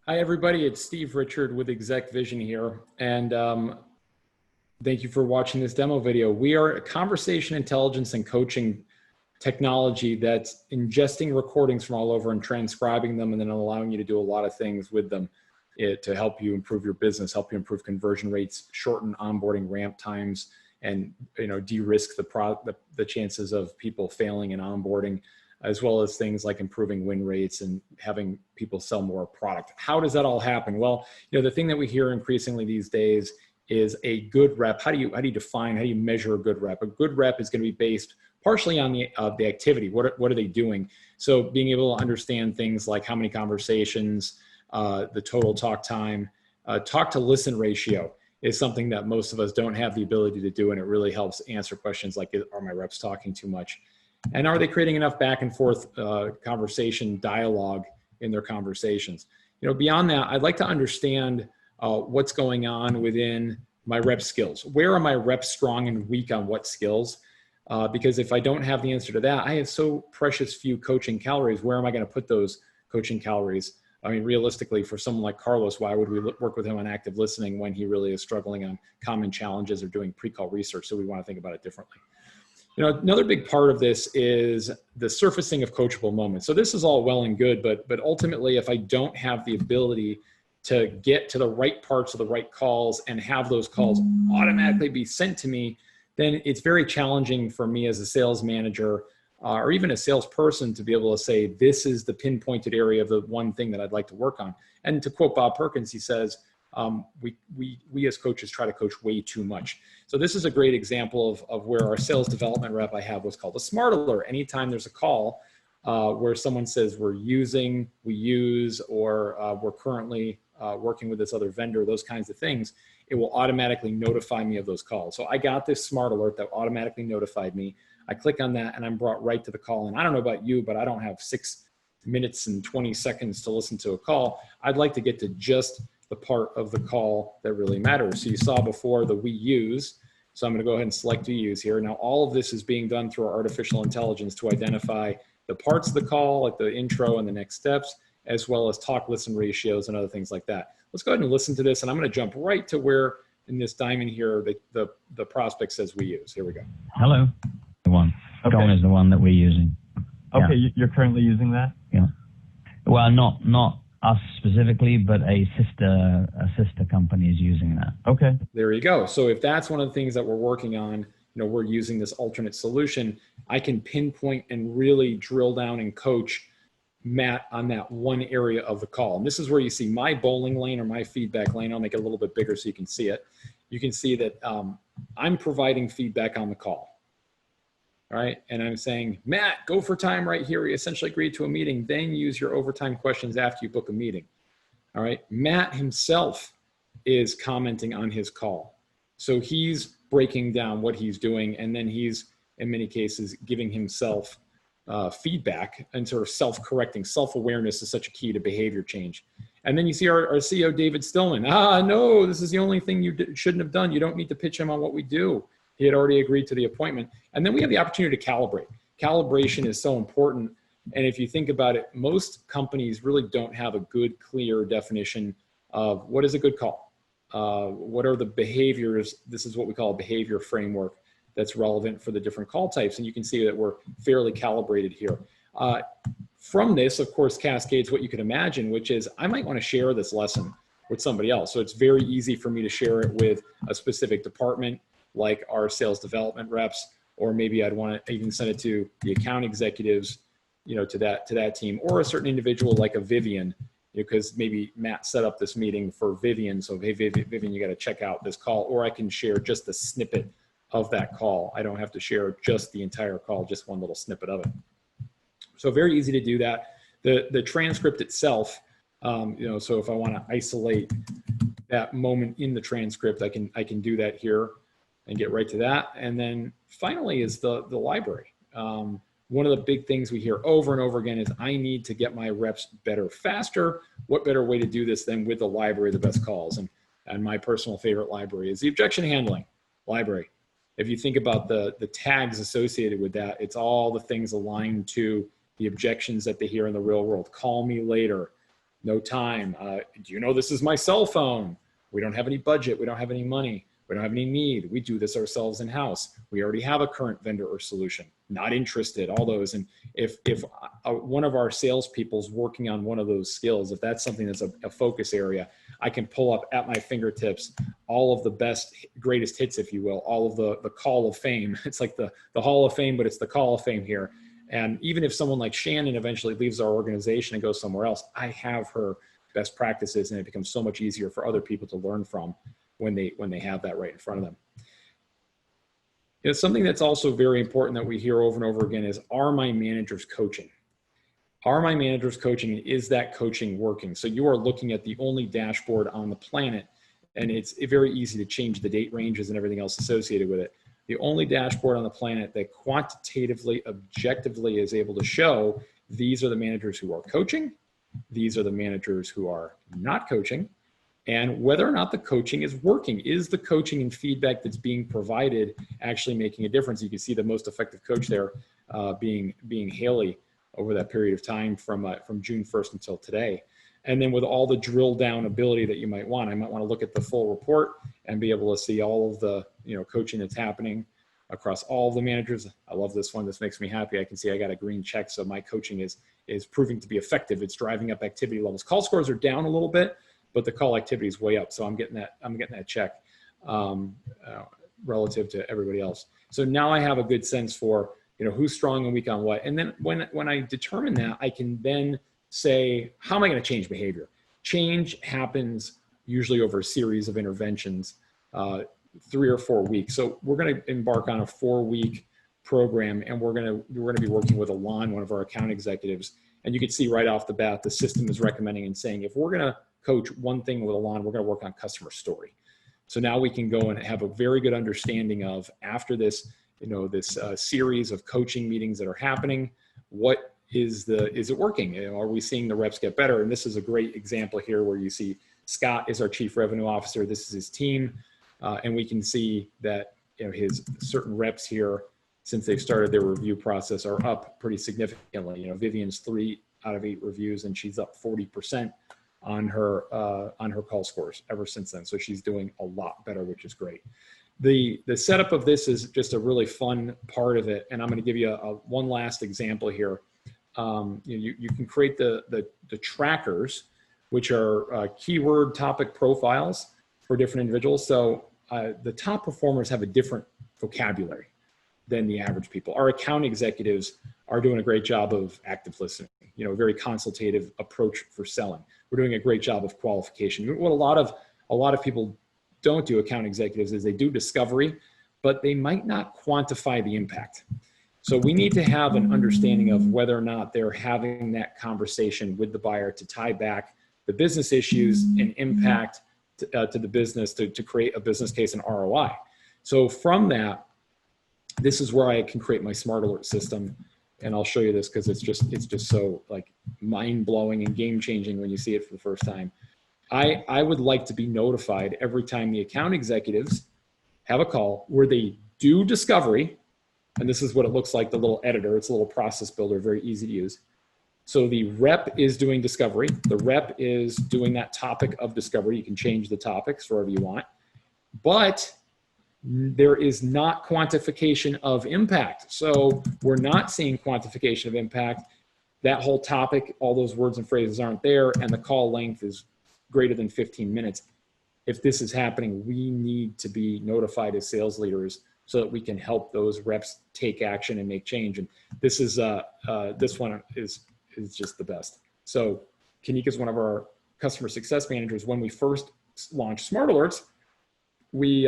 Hi, everybody. It's Steve Richard with ExecVision here. And thank you for watching this demo video. We are a conversation intelligence and coaching technology that's ingesting recordings from all over and transcribing them and then allowing you to do a lot of things with them to help you improve your business, help you improve conversion rates, shorten onboarding ramp times, and de-risk the chances of people failing in onboarding, as well as things like improving win rates and having people sell more product. How does that all happen? Well, the thing that we hear increasingly these days is a good rep. How do you define, how do you measure a good rep? A good rep is going to be based partially on the activity. What are they doing? So being able to understand things like how many conversations, the total talk time, talk to listen ratio is something that most of us don't have the ability to do, and it really helps answer questions like, are my reps talking too much? And are they creating enough back and forth conversation dialogue in their conversations? Beyond that, I'd like to understand what's going on within my rep skills. Where are my reps strong and weak on what skills? Because if I don't have the answer to that, I have so precious few coaching calories. Where am I going to put those coaching calories? I mean, realistically, for someone like Carlos, why would we work with him on active listening when he really is struggling on common challenges or doing pre-call research? So we want to think about it differently. Another big part of this is the surfacing of coachable moments. So this is all well and good, but ultimately, if I don't have the ability to get to the right parts of the right calls and have those calls automatically be sent to me, then it's very challenging for me as a sales manager or even a salesperson to be able to say, this is the pinpointed area of the one thing that I'd like to work on. And to quote Bob Perkins, he says, we as coaches try to coach way too much. So this is a great example of where our sales development rep I have what's called a smart alert. Anytime there's a call where someone says we use, or we're currently working with this other vendor, those kinds of things, it will automatically notify me of those calls. So I got this smart alert that automatically notified me. I click on that and I'm brought right to the call. And I don't know about you, but I don't have 6 minutes and 20 seconds to listen to a call. I'd like to get to just the part of the call that really matters. So you saw before the we use. So I'm going to go ahead and select we use here. Now all of this is being done through our artificial intelligence to identify the parts of the call, like the intro and the next steps, as well as talk listen ratios and other things like that. Let's go ahead and listen to this. And I'm going to jump right to where in this diamond here, the prospect says we use. Here we go. Hello. The one. Okay. Dawn is the one that we're using. Okay, yeah. You're currently using that? Yeah. Well, not us specifically, but a sister company is using that. Okay. There you go. So if that's one of the things that we're working on, we're using this alternate solution, I can pinpoint and really drill down and coach Matt on that one area of the call. And this is where you see my bowling lane or my feedback lane. I'll make it a little bit bigger so you can see it. You can see that I'm providing feedback on the call. All right. And I'm saying, Matt, go for time right here. You essentially agreed to a meeting. Then use your overtime questions after you book a meeting. All right. Matt himself is commenting on his call. So he's breaking down what he's doing. And then he's, in many cases, giving himself feedback and sort of self-correcting. Self-awareness is such a key to behavior change. And then you see our CEO, David Stillman. No, this is the only thing you shouldn't have done. You don't need to pitch him on what we do. He had already agreed to the appointment. And then we have the opportunity to calibrate. Calibration is so important. And if you think about it, most companies really don't have a good, clear definition of what is a good call. What are the behaviors? This is what we call a behavior framework that's relevant for the different call types. And you can see that we're fairly calibrated here. From this, of course, cascades what you can imagine, which is I might want to share this lesson with somebody else. So it's very easy for me to share it with a specific department, like our sales development reps, or maybe I'd want to even send it to the account executives, to that team, or a certain individual like a Vivian, because maybe Matt set up this meeting for Vivian. So, hey, Vivian, you got to check out this call, or I can share just a snippet of that call. I don't have to share just the entire call, just one little snippet of it. So very easy to do that. The transcript itself, so if I want to isolate that moment in the transcript, I can do that here and get right to that. And then finally is the library. One of the big things we hear over and over again is I need to get my reps better faster. What better way to do this than with the library of the best calls? And my personal favorite library is the objection handling library. If you think about the tags associated with that, it's all the things aligned to the objections that they hear in the real world. Call me later, no time. Do you know this is my cell phone? We don't have any budget. We don't have any money. We don't have any need. We do this ourselves in-house. We already have a current vendor or solution. Not interested, all those. And if one of our salespeople's working on one of those skills, if that's something that's a focus area, I can pull up at my fingertips all of the best, greatest hits, if you will, all of the call of fame. It's like the Hall of Fame, but it's the call of fame here. And even if someone like Shannon eventually leaves our organization and goes somewhere else, I have her best practices, and it becomes so much easier for other people to learn from when they have that right in front of them. You know, something that's also very important that we hear over and over again is, are my managers coaching? Are my managers coaching? Is that coaching working? So you are looking at the only dashboard on the planet, and it's very easy to change the date ranges and everything else associated with it. The only dashboard on the planet that quantitatively, objectively is able to show these are the managers who are coaching, these are the managers who are not coaching, and whether or not the coaching is working. Is the coaching and feedback that's being provided actually making a difference? You can see the most effective coach there being Haley over that period of time from June 1st until today. And then with all the drill down ability that you might want, I might want to look at the full report and be able to see all of the coaching that's happening across all of the managers. I love this one. This makes me happy. I can see I got a green check. So my coaching is proving to be effective. It's driving up activity levels. Call scores are down a little bit, but the call activity is way up. So I'm getting that check relative to everybody else. So now I have a good sense for, who's strong and weak on what. And then when I determine that, I can then say, how am I going to change behavior? Change happens usually over a series of interventions, 3 or 4 weeks. So we're going to embark on a 4-week program, and we're going to be working with Alon, one of our account executives. And you can see right off the bat, the system is recommending and saying, if we're going to coach one thing with Alon, we're going to work on customer story. So now we can go and have a very good understanding of, after this, this series of coaching meetings that are happening, is it working? Are we seeing the reps get better? And this is a great example here where you see Scott is our Chief Revenue Officer. This is his team. And we can see that, his certain reps here, since they've started their review process, are up pretty significantly. Vivian's 3 out of 8 reviews, and she's up 40% on her call scores ever since then. So she's doing a lot better, which is great. The setup of this is just a really fun part of it. And I'm going to give you one last example here. You can create the trackers, which are keyword topic profiles for different individuals. So the top performers have a different vocabulary than the average people. Our account executives are doing a great job of active listening, very consultative approach for selling. We're doing a great job of qualification. What a lot of people don't do, account executives, is they do discovery, but they might not quantify the impact. So we need to have an understanding of whether or not they're having that conversation with the buyer to tie back the business issues and impact to the business to create a business case and ROI. So from that, this is where I can create my smart alert system. And I'll show you this because it's just so like mind blowing and game changing when you see it for the first time. I would like to be notified every time the account executives have a call where they do discovery. And this is what it looks like, the little editor. It's a little process builder, very easy to use. So the rep is doing discovery. The rep is doing that topic of discovery. You can change the topics wherever you want. But there is not quantification of impact. So we're not seeing quantification of impact. That whole topic, all those words and phrases aren't there, and the call length is greater than 15 minutes. If this is happening, we need to be notified as sales leaders so that we can help those reps take action and make change. And this is this one is just the best. So Kanika is one of our customer success managers. When we first launched Smart Alerts, we,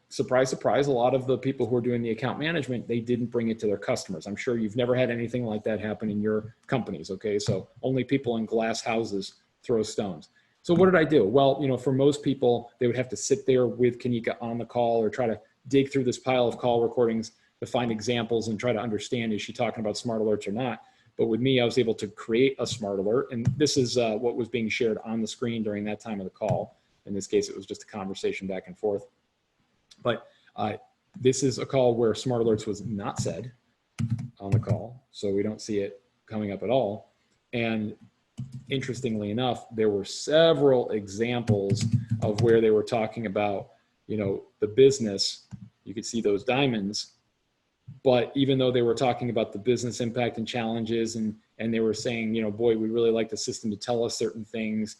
surprise, surprise, a lot of the people who are doing the account management, they didn't bring it to their customers. I'm sure you've never had anything like that happen in your companies, okay? So only people in glass houses throw stones. So what did I do? Well, for most people, they would have to sit there with Kanika on the call or try to dig through this pile of call recordings to find examples and try to understand, is she talking about smart alerts or not? But with me, I was able to create a smart alert. And this is what was being shared on the screen during that time of the call. In this case, it was just a conversation back and forth. But this is a call where smart alerts was not said on the call. So we don't see it coming up at all. And interestingly enough, there were several examples of where they were talking about, the business. You could see those diamonds, but even though they were talking about the business impact and challenges, and they were saying, boy, we really like the system to tell us certain things,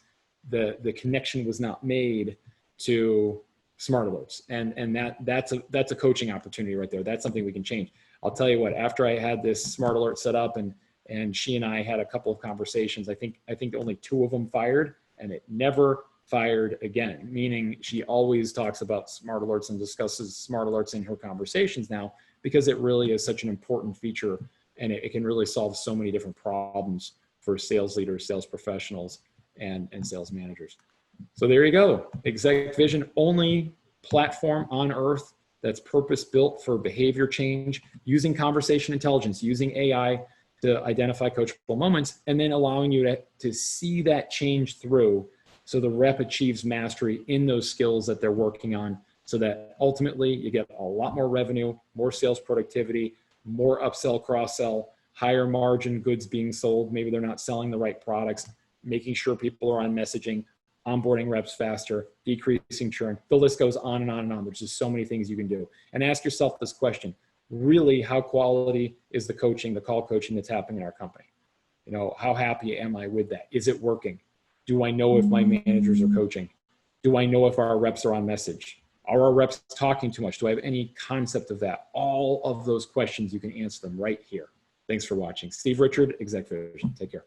the connection was not made to smart alerts. And that's a coaching opportunity right there. That's something we can change. I'll tell you what, after I had this smart alert set up and she and I had a couple of conversations, I think only 2 of them fired, and it never fired again, meaning she always talks about smart alerts and discusses smart alerts in her conversations now, because it really is such an important feature, and it can really solve so many different problems for sales leaders, sales professionals, and sales managers. So there you go. ExecVision, only platform on earth that's purpose built for behavior change, using conversation intelligence, using AI to identify coachable moments, and then allowing you to see that change through, so the rep achieves mastery in those skills that they're working on, so that ultimately you get a lot more revenue, more sales productivity, more upsell, cross-sell, higher margin goods being sold. Maybe they're not selling the right products, making sure people are on messaging, onboarding reps faster, decreasing churn. The list goes on and on and on. There's just so many things you can do. And ask yourself this question: really, how quality is the coaching, the call coaching that's happening in our company? How happy am I with that? Is it working? Do I know if my managers are coaching? Do I know if our reps are on message? Are our reps talking too much? Do I have any concept of that? All of those questions, you can answer them right here. Thanks for watching. Steve Richard, ExecVision. Take care.